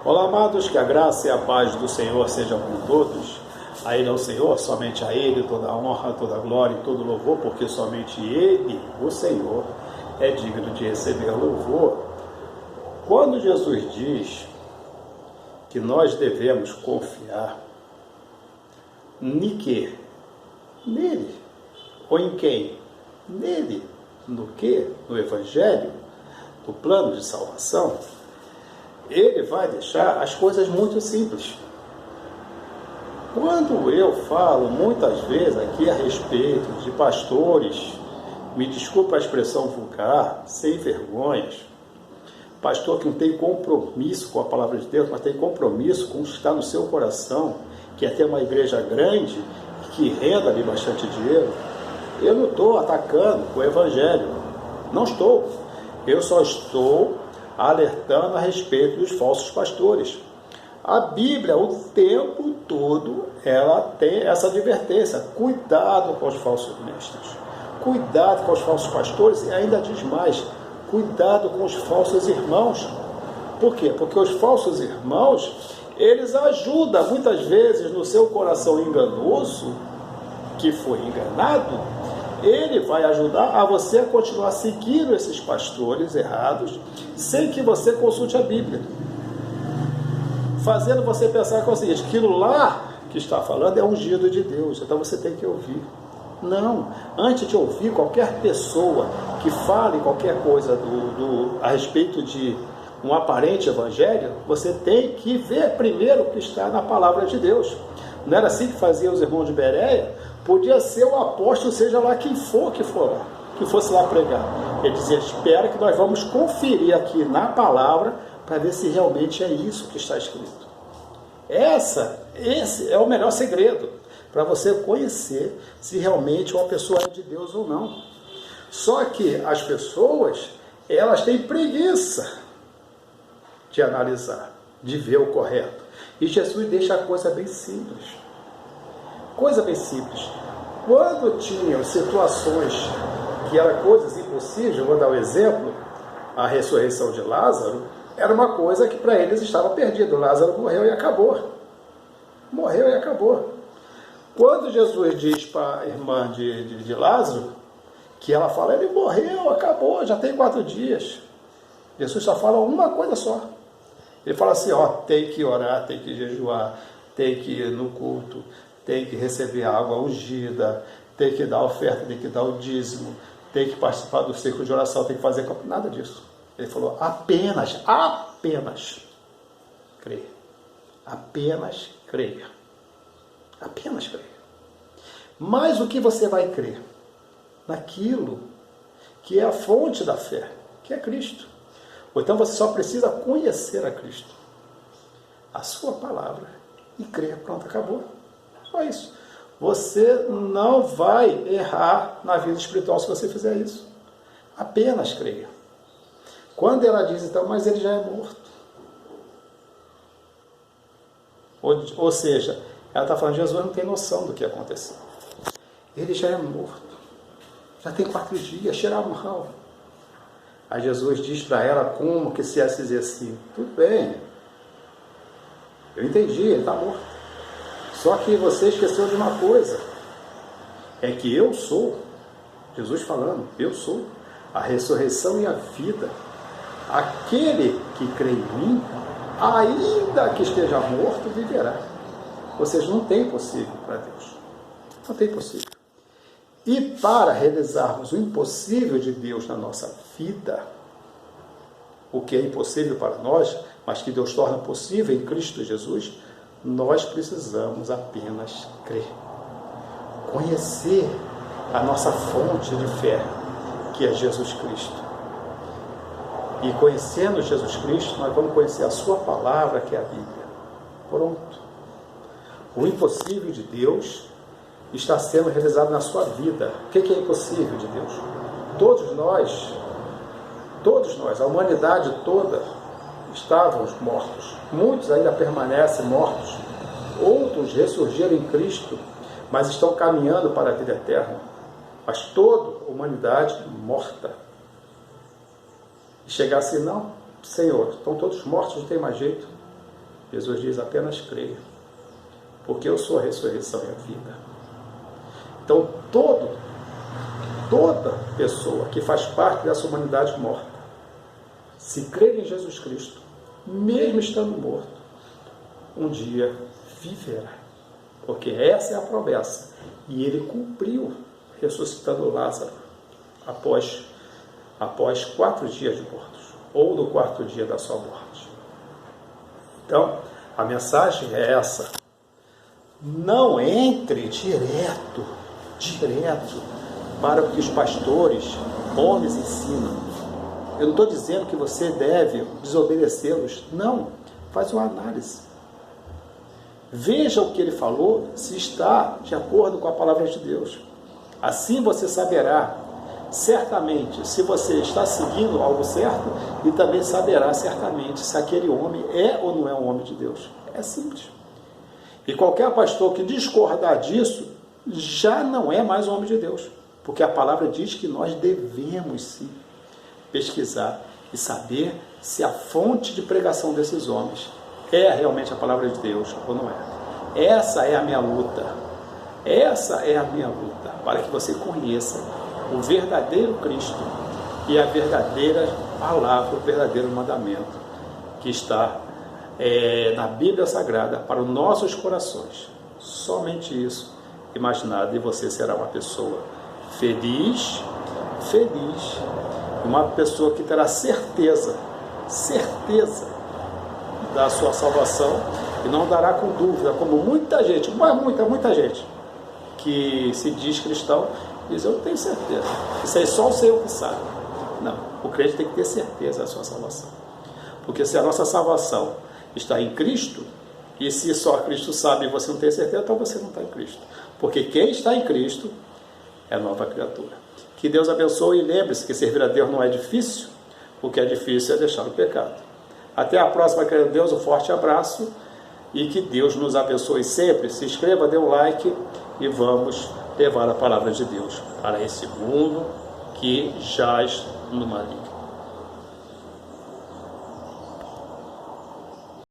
Olá, amados, que a graça e a paz do Senhor sejam com todos. A Ele é o Senhor, somente a Ele toda a honra, toda a glória e todo o louvor, porque somente Ele, o Senhor, é digno de receber louvor. Quando Jesus diz que nós devemos confiar em quê? Nele. Ou em quem? Nele. No quê? No Evangelho? No plano de salvação? Ele vai deixar as coisas muito simples. Quando eu falo muitas vezes aqui a respeito de pastores, me desculpa a expressão vulgar, sem vergonhas, pastor que não tem compromisso com a palavra de Deus, mas tem compromisso com o que está no seu coração, que é ter uma igreja grande, que renda-lhe bastante dinheiro, eu não estou atacando o Evangelho, não estou. Eu só estou alertando a respeito dos falsos pastores. A Bíblia, o tempo todo, ela tem essa advertência: cuidado com os falsos mestres, cuidado com os falsos pastores, e ainda diz mais, cuidado com os falsos irmãos. Por quê? Porque os falsos irmãos, eles ajudam muitas vezes no seu coração enganoso, que foi enganado, ele vai ajudar a você a continuar seguindo esses pastores errados, sem que você consulte a Bíblia, fazendo você pensar que é o seguinte: aquilo lá que está falando é ungido de Deus, então você tem que ouvir. Não, antes de ouvir qualquer pessoa que fale qualquer coisa a respeito de um aparente evangelho, você tem que ver primeiro o que está na palavra de Deus. Não era assim que faziam os irmãos de Bereia? Podia ser o apóstolo, seja lá quem for que fosse lá pregar. Ele dizia: espera que nós vamos conferir aqui na palavra para ver se realmente é isso que está escrito. Esse é o melhor segredo para você conhecer se realmente uma pessoa é de Deus ou não. Só que as pessoas, elas têm preguiça de analisar, de ver o correto. E Jesus deixa a coisa bem simples. Coisa bem simples. Quando tinham situações que eram coisas impossíveis, vou dar um exemplo, a ressurreição de Lázaro, era uma coisa que para eles estava perdido. Lázaro morreu e acabou. Morreu e acabou. Quando Jesus diz para a irmã de Lázaro, que ela fala: ele morreu, acabou, já tem 4 dias. Jesus só fala uma coisa só. Ele fala assim: tem que orar, tem que jejuar, tem que ir no culto, tem que receber água ungida, tem que dar oferta, tem que dar o dízimo, tem que participar do círculo de oração, tem que fazer nada disso. Ele falou: apenas creia. Apenas creia. Apenas creia. Mas o que você vai crer? Naquilo que é a fonte da fé, que é Cristo. Ou então você só precisa conhecer a Cristo, a sua palavra, e crer. Pronto, acabou. Só isso. Você não vai errar na vida espiritual se você fizer isso. Apenas creia. Quando ela diz então: mas ele já é morto. Ou seja, ela está falando: Jesus não tem noção do que aconteceu. Ele já é morto. Já tem 4 dias, cheira mal. Aí Jesus diz para ela como que se ela dizer assim: tudo bem, eu entendi, ele está morto. Só que você esqueceu de uma coisa, é que eu sou, Jesus falando, eu sou a ressurreição e a vida. Aquele que crê em mim, ainda que esteja morto, viverá. Ou seja, não tem impossível para Deus. Não tem impossível. E para realizarmos o impossível de Deus na nossa vida, o que é impossível para nós, mas que Deus torna possível em Cristo Jesus, nós precisamos apenas crer. Conhecer a nossa fonte de fé, que é Jesus Cristo. E conhecendo Jesus Cristo, nós vamos conhecer a sua palavra, que é a Bíblia. Pronto. O impossível de Deus está sendo realizado na sua vida. O que é impossível de Deus? Todos nós, a humanidade toda, estávamos mortos. Muitos ainda permanecem mortos. Outros ressurgiram em Cristo, mas estão caminhando para a vida eterna. Mas toda a humanidade morta. E chegar assim: não, Senhor, estão todos mortos, não tem mais jeito. Jesus diz: apenas creia, porque eu sou a ressurreição e a vida. Então, toda pessoa que faz parte dessa humanidade morta, se crer em Jesus Cristo, mesmo estando morto, um dia viverá. Porque essa é a promessa. E ele cumpriu, ressuscitando Lázaro após 4 dias de mortos, ou no 4º dia da sua morte. Então, a mensagem é essa: não entre direto para o que os pastores, homens ensinam. Eu não estou dizendo que você deve desobedecê-los, não. Faz uma análise. Veja o que ele falou, se está de acordo com a palavra de Deus. Assim você saberá certamente se você está seguindo algo certo, e também saberá certamente se aquele homem é ou não é um homem de Deus. É simples. E qualquer pastor que discordar disso já não é mais um homem de Deus, porque a palavra diz que nós devemos sim pesquisar e saber se a fonte de pregação desses homens é realmente a palavra de Deus ou não é. Essa é a minha luta. Essa é a minha luta, para que você conheça o verdadeiro Cristo e a verdadeira palavra, o verdadeiro mandamento que está na Bíblia Sagrada para os nossos corações. Somente isso e mais nada, e você será uma pessoa feliz, uma pessoa que terá certeza da sua salvação, e não dará com dúvida, como muita gente, muita gente que se diz cristão, diz: eu não tenho certeza, isso aí só o Senhor que sabe. Não, o crente tem que ter certeza da sua salvação, porque se a nossa salvação está em Cristo, e se só Cristo sabe e você não tem certeza, então você não está em Cristo, porque quem está em Cristo é nova criatura. Que Deus abençoe, e lembre-se que servir a Deus não é difícil, o que é difícil é deixar o pecado. Até a próxima, querido Deus, um forte abraço, e que Deus nos abençoe sempre. Se inscreva, dê um like, e vamos levar a palavra de Deus para esse mundo que jaz no maligno.